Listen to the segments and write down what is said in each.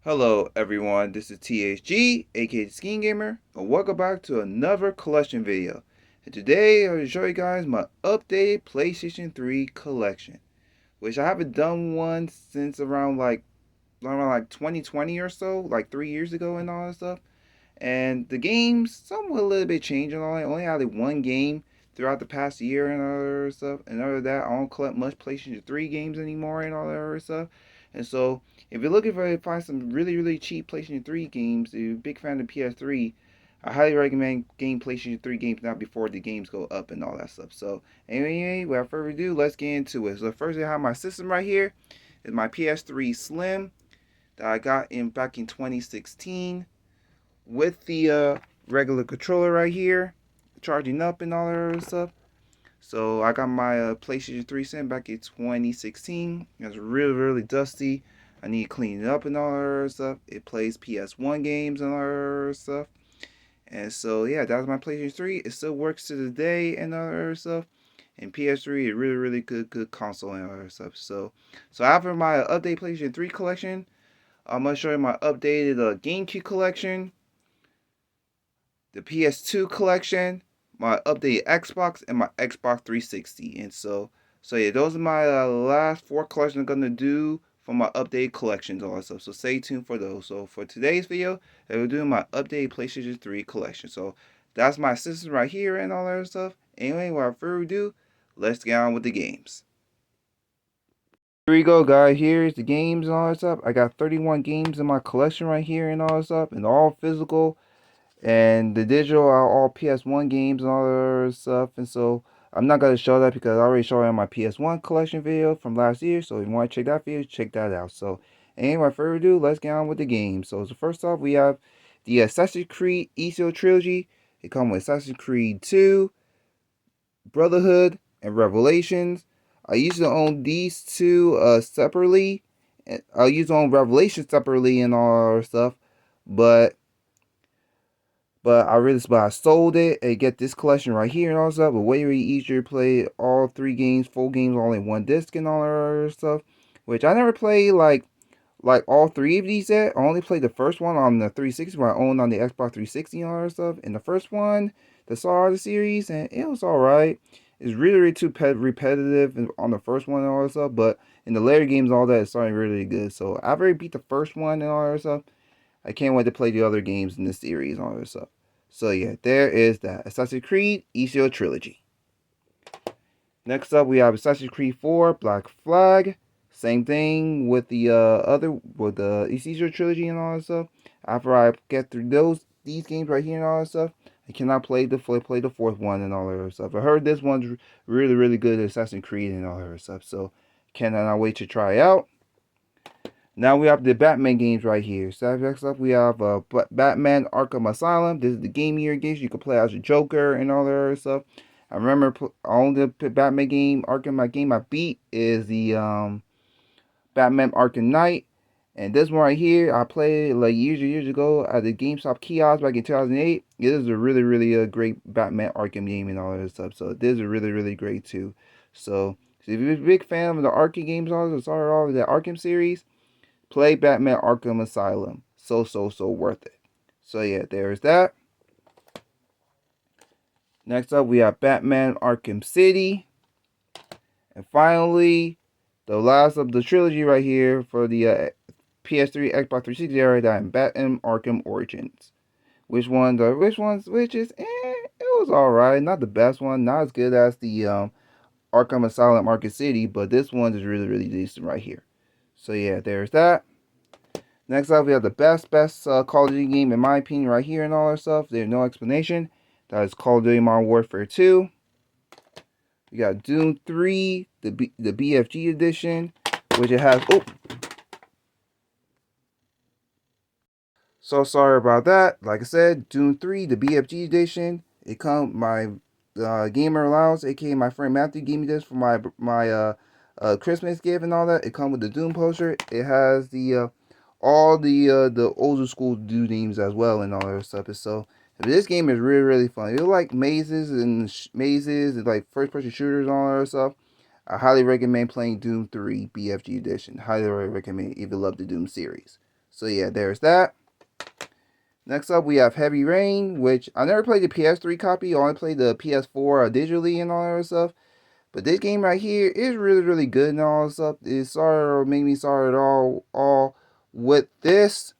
Hello everyone, this is THG, aka Skiing Gamer, and welcome back to another collection video. And today I will show you guys my updated PlayStation 3 collection, which I haven't done one since around 2020 or so, like 3 years ago and all that stuff. And the games, some a little bit changed and all that. I only had like one game throughout the past year and other stuff. And other than that, I don't collect much PlayStation 3 games anymore and all that other stuff. And so, if you're looking for find some really cheap PlayStation 3 games, if you're a big fan of PS3, I highly recommend getting PlayStation 3 games now before the games go up and all that stuff. So, anyway, without further ado, let's get into it. So, first, I have my system right here. Is my PS3 Slim that I got in back in 2016 with the regular controller right here, charging up and all that other stuff. So I got my PlayStation 3 Slim back in 2016. It's really dusty. I need to clean it up and all that other stuff. It plays PS1 games and all that other stuff. And so yeah, that was my PlayStation 3. It still works to the day and all that other stuff. And PS3 is really good console and all that stuff. So after my updated PlayStation 3 collection, I'm gonna show you my updated GameCube collection, the PS2 collection, my updated Xbox, and my Xbox 360. And so yeah, those are my last four collections I'm gonna do for my updated collections also. So stay tuned for those. So for today's video, I will do my updated PlayStation 3 collection. So that's my system right here and all that stuff. Anyway, without further ado, let's get on with the games. Here we go, guys. Here's the games and all that stuff. I got 31 games in my collection right here and all that stuff, and all physical. And the digital are all PS1 games and all that other stuff. And so I'm not going to show that because I already showed it in my PS1 collection video from last year. So if you want to check that video, check that out. So anyway, without further ado, let's get on with the game. So first off, we have the Assassin's Creed Ezio trilogy. It comes with Assassin's Creed 2, Brotherhood, and Revelations. I used to own these two separately. I used to own Revelations separately and all that stuff. But I sold it and get this collection right here and all that stuff. But way easier to play all three games, full games, all in one disc and all that other stuff. Which I never played like all three of these yet. I only played the first one on the 360, but I owned on the Xbox 360 and all that stuff. And the first one, the Star the series, and it was alright. It's really too repetitive on the first one and all that stuff. But in the later games, all that is starting really good. So I've already beat the first one and all that stuff. I can't wait to play the other games in this series and all that stuff. So yeah, there is that Assassin's Creed Ezio trilogy. Next up, we have Assassin's Creed 4 Black Flag. Same thing with the Ezio trilogy and all that stuff. After I get through these games right here and all that stuff, I cannot play the fourth one and all that other stuff. I heard this one's really good Assassin's Creed and all that other stuff. So cannot wait to try out. Now we have the Batman games right here. So next up we have Batman Arkham Asylum. This is the Game Year games. You can play as a Joker and all that other stuff. I remember on the Batman game, Arkham game I beat is the Batman Arkham Knight. And this one right here, I played like years ago at the GameStop kiosk back in 2008. It is a really great Batman Arkham game and all that stuff. So this is really great too. So if you're a big fan of the Arkham games, all the Arkham series, play Batman Arkham Asylum. So worth it. So yeah, there's that. Next up, we have Batman Arkham City. And finally, the last of the trilogy right here for the PS3, Xbox 360 era, that Batman Arkham Origins. Which is, it was alright. Not the best one. Not as good as the Arkham Asylum Arkham City. But this one is really decent right here. So yeah, there's that. Next up, we have the best Call of Duty game, in my opinion, right here and all that stuff. There's no explanation. That is Call of Duty Modern Warfare 2. We got Doom 3, the BFG edition, which it has... Oh! So sorry about that. Like I said, Doom 3, the BFG edition. It comes, my gamer allowance, aka my friend Matthew, gave me this for my Christmas gift and all that. It comes with the Doom poster. It has the... all the older school Doom names as well and all that stuff. So this game is really fun. You like mazes and like first person shooters and all that stuff. I highly recommend playing Doom 3 BFG edition. Highly recommend if you love the Doom series. So yeah, there's that. Next up, we have Heavy Rain, which I never played the PS3 copy. I only played the PS4 digitally and all that stuff. But this game right here is really, really good and all that stuff. It made me start all with this.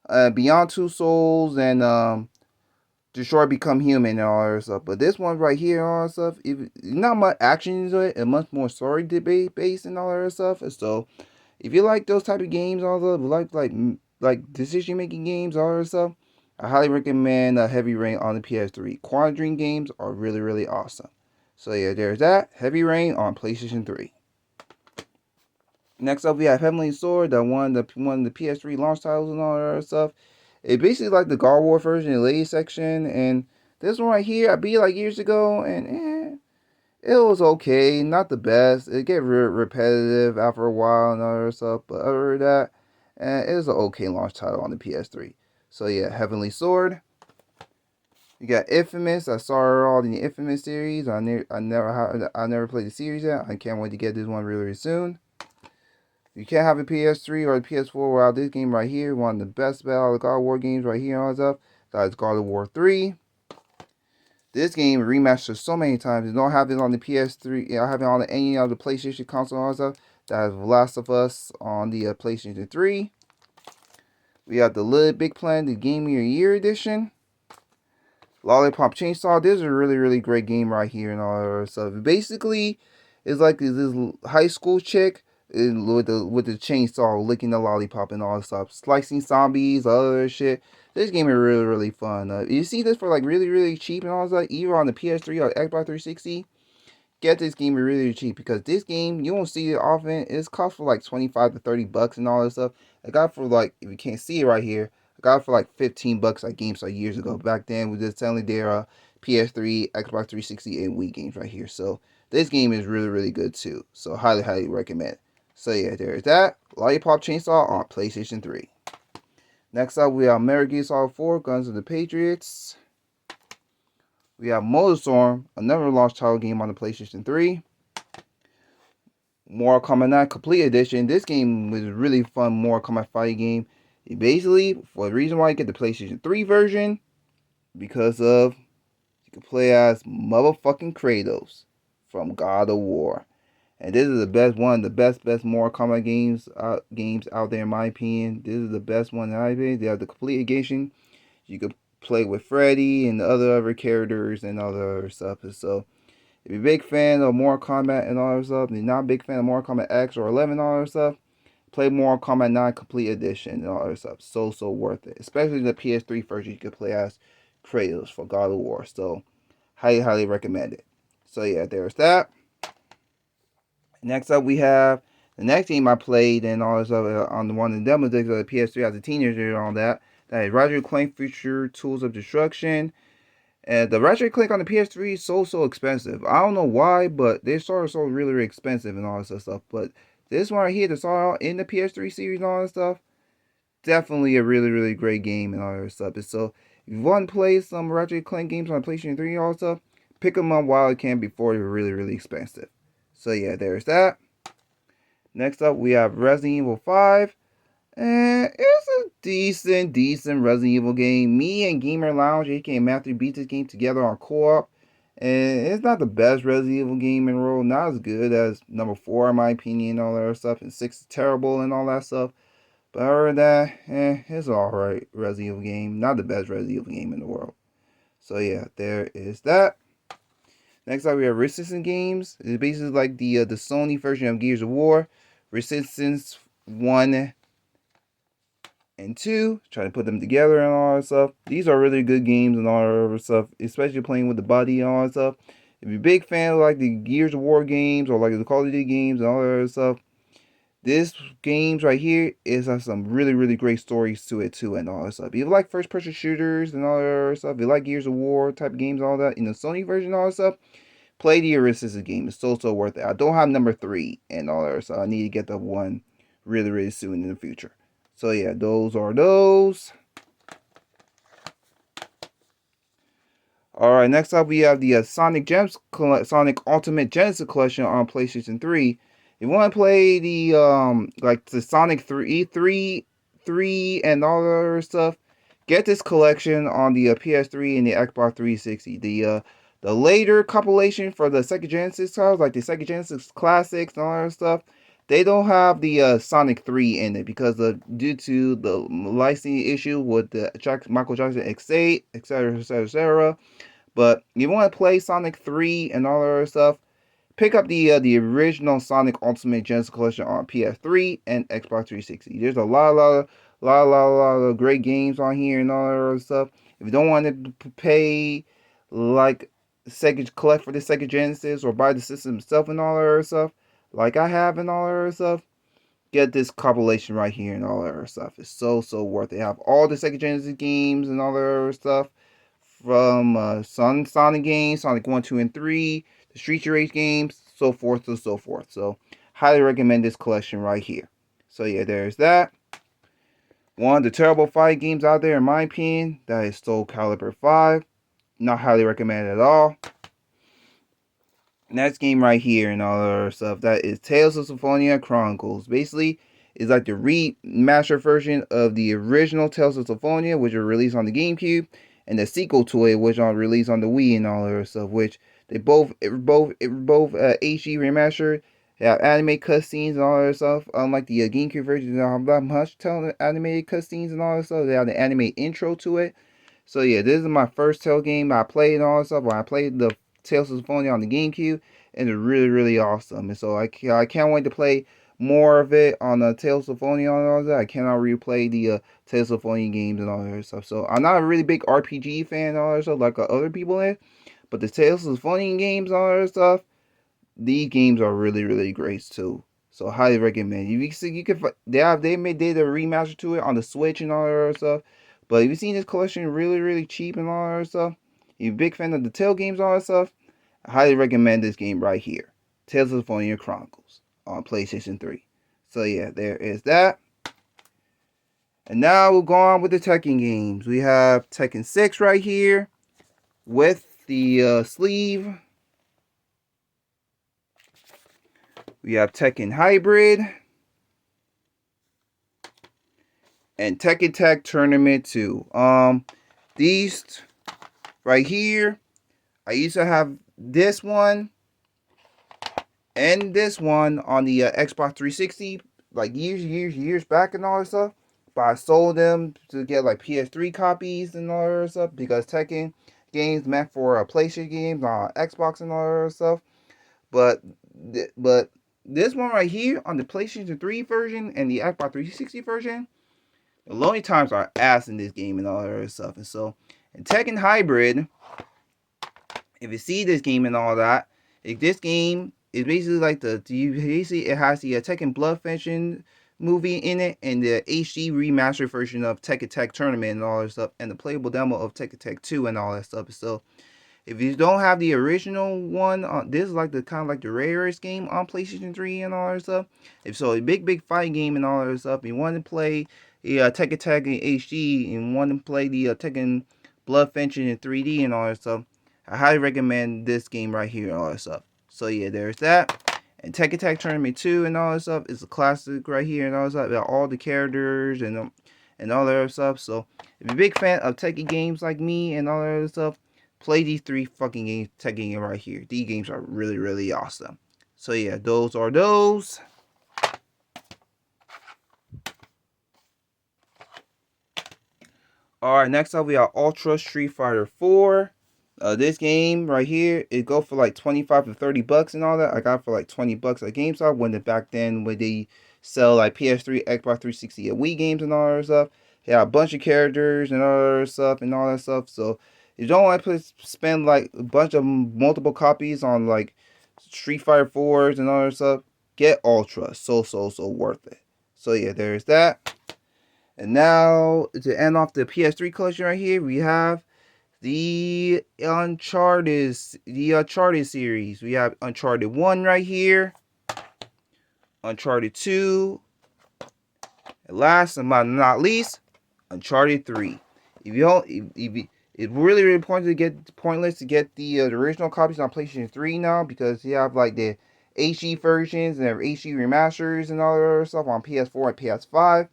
Beyond Two Souls and Destroy Become Human and all that stuff. But this one right here and all that stuff, not much action into it, and much more story debate based and all that stuff. And so if you like those type of games, all the like decision making games, all that stuff, I highly recommend Heavy Rain on the PS3. Quantum Dream games are really, really awesome. So yeah, there's that. Heavy Rain on PlayStation 3. Next up, we have Heavenly Sword, that one of the PS3 launch titles and all that stuff. It basically like the God War version, the ladies section, and this one right here, I beat like years ago, and it was okay, not the best. It get repetitive after a while and all that stuff, but other than that, it was an okay launch title on the PS3. So yeah, Heavenly Sword. You got Infamous. I saw all the Infamous series. I never played the series yet. I can't wait to get this one really, really soon. You can't have a PS3 or a PS4 without this game right here. One of the best Battle of God of War games right here on stuff. That is God of War 3. This game remastered so many times. You don't have it on the PS3. I have it on any of the PlayStation console and stuff. That is Last of Us on the PlayStation 3. We have the Little Big Planet, the Game of the Year edition. Lollipop Chainsaw. This is a really, really great game right here and all that stuff. Basically, it's like this high school chick with the chainsaw licking the lollipop and all that stuff, slicing zombies, other shit. This game is really, really fun. You see this for like really, really cheap and all that stuff, either on the PS3 or Xbox 360. Get this game really, really cheap, because this game you won't see it often. It's cost for like 25 to 30 bucks and all that stuff. I got for like, if you can't see it right here, I got it for like 15 bucks at GameStop years ago. Back then we just selling their PS3, Xbox 360, and Wii games right here. So this game is really, really good too. So highly, highly recommend. So yeah, there's that. Lollipop Chainsaw on PlayStation 3. Next up, we have Metal Gear Solid 4, Guns of the Patriots. We have Motorstorm, another launch title game on the PlayStation 3. Mortal Kombat 9 Complete Edition. This game was really fun Mortal Kombat fighting game. Basically, for the reason why you get the PlayStation 3 version, because of you can play as motherfucking Kratos from God of War. And this is the best one, the best Mortal Kombat games out there in my opinion. This is the best one that I've been. They have the Complete Edition. You can play with Freddy and the other characters and other stuff. And so, if you're a big fan of Mortal Kombat and all that stuff, and you're not a big fan of Mortal Kombat X or 11 and all that stuff, play Mortal Kombat 9 Complete Edition and all that stuff. So worth it. Especially the PS3 version, you can play as Kratos for God of War. So, highly, highly recommend it. So yeah, there's that. Next up, we have the next game I played and all this stuff on the one of the demo discs of the PS3 as a teenager and all that. That is Ratchet & Clank Future Tools of Destruction. And the Ratchet & Clank on the PS3 is so expensive. I don't know why, but they started so really, really expensive and all this stuff. But this one right here that's all in the PS3 series and all that stuff, definitely a really, really great game and all that stuff. And so if you want to play some Ratchet & Clank games on PlayStation 3 and all that stuff, pick them up while you can before they're really, really expensive. So yeah, there's that. Next up, we have Resident Evil 5. And it's a decent Resident Evil game. Me and Gamer Lounge, aka Matthew, beat this game together on co-op. And it's not the best Resident Evil game in the world. Not as good as number 4 in my opinion and all that stuff. And 6 is terrible and all that stuff. But other than that, it's alright Resident Evil game. Not the best Resident Evil game in the world. So yeah, there is that. Next up, we have Resistance Games. It's basically like the Sony version of Gears of War. Resistance 1 and 2. Trying to put them together and all that stuff. These are really good games and all that other stuff. Especially playing with the buddy and all that stuff. If you're a big fan of like the Gears of War games or like the Call of Duty games and all that other stuff, this games right here has some really great stories to it too and all that stuff. If you like first person shooters and all that other stuff, if you like Gears of War type of games, all that in the Sony version and all that stuff, play the Resistance game. It's so worth it. I don't have number 3 and all that, so I need to get the one really soon in the future. So yeah, those are those. Alright, next up we have the Sonic Ultimate Genesis Collection on PlayStation 3. If you want to play the like the Sonic 3 3 and all the other stuff, get this collection on the PS3 and the Xbox 360. The later compilation for the Sega Genesis titles, like the Sega Genesis Classics and all that stuff, they don't have the Sonic 3 in it because due to the licensing issue with the Michael Jackson X8, etc., etc., etc. But if you want to play Sonic 3 and all that other stuff, pick up the original Sonic Ultimate Genesis Collection on PS3 and Xbox 360. There's a lot of great games on here and all that other stuff. If you don't want to pay like Sega collect for the Sega Genesis or buy the system itself and all that other stuff, like I have and all that other stuff, get this compilation right here and all that other stuff. It's so worth it. They have all the Sega Genesis games and all that other stuff from Sonic games, Sonic 1, 2, and 3, the Street Race games, so forth and so forth. So, highly recommend this collection right here. So, yeah, there's that. One of the terrible fight games out there, in my opinion, that is Soul Calibur 5. Not highly recommended at all. Next game right here and all that other stuff, that is Tales of Symphonia Chronicles. Basically, it's like the remastered version of the original Tales of Symphonia, which was released on the GameCube, and the sequel to it, which was released on the Wii and all that other stuff. Which they both HD remastered. They have anime cutscenes and all that stuff. Unlike the GameCube version, they don't have that much animated cutscenes and all that stuff. They have the anime intro to it. So yeah, this is my first Tales game I played and all that stuff. When I played the Tales of Symphonia on the GameCube, and it's really awesome. And so I can't wait to play more of it on the Tales of Symphonia and all that. I cannot replay the Tales of Symphonia games and all that stuff. So I'm not a really big RPG fan and all that stuff like other people is, but the Tales of Symphonia games and all that stuff, these games are really great too. So highly recommend. You can they made a remaster to it on the Switch and all that other stuff. But if you've seen this collection really cheap and all that other stuff, if you're a big fan of the Tale games and all that stuff, I highly recommend this game right here. Tales of Symphonia Chronicles on PlayStation 3. So yeah, there is that. And now we'll go on with the Tekken games. We have Tekken 6 right here with the sleeve. We have Tekken Hybrid. And Tekken Tag Tournament 2. These right here, I used to have this one and this one on the Xbox 360 like years back and all that stuff. But I sold them to get like PS3 copies and all that stuff because Tekken games meant for PlayStation games on Xbox and all that stuff. But this one right here on the PlayStation 3 version and the Xbox 360 version, the loading times are ass in this game and all that other stuff. And so, in Tekken Hybrid, if you see this game and all that, this game is basically like it has the Tekken Blood Fetching movie in it and the HD remastered version of Tekken Tag Tournament and all that stuff, and the playable demo of Tekken Tag 2 and all that stuff. So, if you don't have the original one, this is like the kind of like the rarest game on PlayStation 3 and all that stuff. If so, a big fight game and all that stuff. You want to play Tekken Tag in HD and want to play the Tekken Blood Fetching in 3D and all that stuff, I highly recommend this game right here and all that stuff. So yeah, there's that. And Tekken Tag Tournament 2 and all that stuff is a classic right here and all that stuff. About all the characters and all that other stuff. So if you're a big fan of Tekken games like me and all that other stuff, play these 3 fucking games, Tekken games right here. These games are really awesome. So yeah, those are those. Alright, next up we have Ultra Street Fighter 4. This game right here, it go for like 25 to 30 bucks and all that. I got it for like 20 bucks at GameStop back then when they sell like PS3, Xbox 360, and Wii games and all that stuff. They have a bunch of characters and all that stuff and all that stuff. So if you don't want to spend like a bunch of multiple copies on like Street Fighter 4s and all that stuff, get Ultra. So worth it. So yeah, there's that. And now to end off the PS3 collection right here, we have the Uncharted series. We have Uncharted 1 right here, Uncharted 2, and last but not least, Uncharted 3. It's really pointless to get the original copies on PlayStation 3 now because you have like the HD versions and HD remasters and all that other stuff on PS4 and PS5.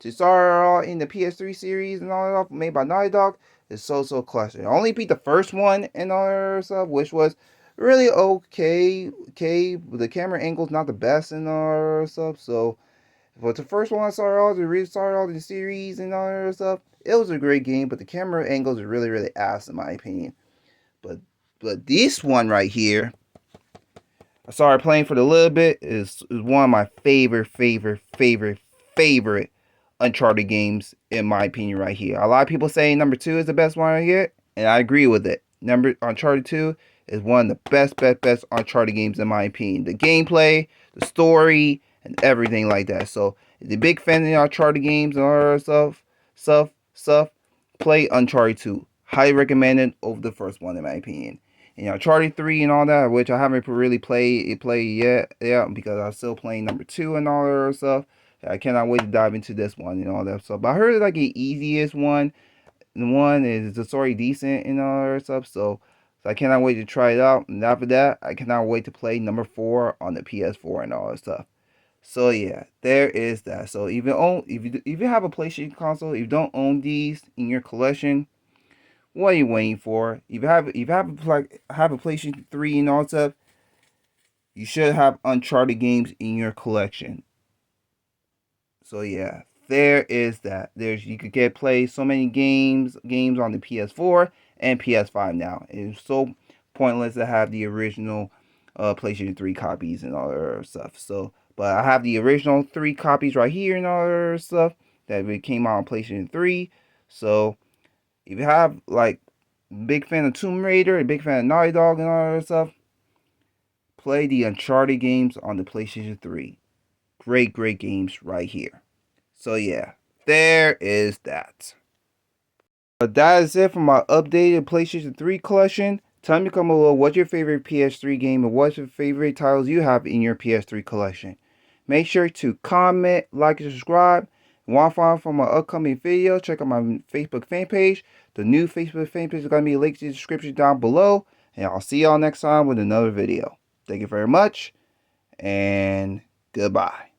to start all in the PS3 series and all that made by Naughty Dog is so clutching. I only beat the first one and all that stuff, which was really okay. The camera angle's not the best and all that stuff, so. But the first one I started all the series and all that stuff, it was a great game, but the camera angles are really ass in my opinion. But this one right here, I started playing for a little bit, is one of my favorite Uncharted games in my opinion right here. A lot of people say number 2 is the best one I get, and I agree with it. Uncharted 2 is one of the best Uncharted games in my opinion. The gameplay, the story, and everything like that. So if you're a big fan of the Uncharted games and all that stuff, play Uncharted 2. Highly recommended over the first one in my opinion. And Uncharted 3 and all that, which I haven't really played yet, because I'm still playing number 2 and all that stuff. I cannot wait to dive into this one and all that stuff. But I heard like the easiest one. The one is the story decent and all that stuff. So I cannot wait to try it out. And after that, I cannot wait to play number 4 on the PS4 and all that stuff. So yeah, there is that. So if you have a PlayStation console, if you don't own these in your collection, what are you waiting for? If you have a PlayStation 3 and all that stuff, you should have Uncharted games in your collection. So yeah, there is that. You could play so many games on the PS4 and PS5 now. It's so pointless to have the original PlayStation 3 copies and all that stuff. So, but I have the original 3 copies right here and all that stuff that came out on PlayStation 3. So, if you have like big fan of Tomb Raider, a big fan of Naughty Dog and all that stuff, play the Uncharted games on the PlayStation 3. Great games right here. So yeah, there is that. But that is it for my updated PlayStation 3 collection. Tell me comment below what's your favorite PS3 game and what's your favorite titles you have in your PS3 collection. Make sure to comment, like, and subscribe. And want to follow for my upcoming video, check out my Facebook fan page. The new Facebook fan page is going to be linked in the description down below. And I'll see y'all next time with another video. Thank you very much, and goodbye.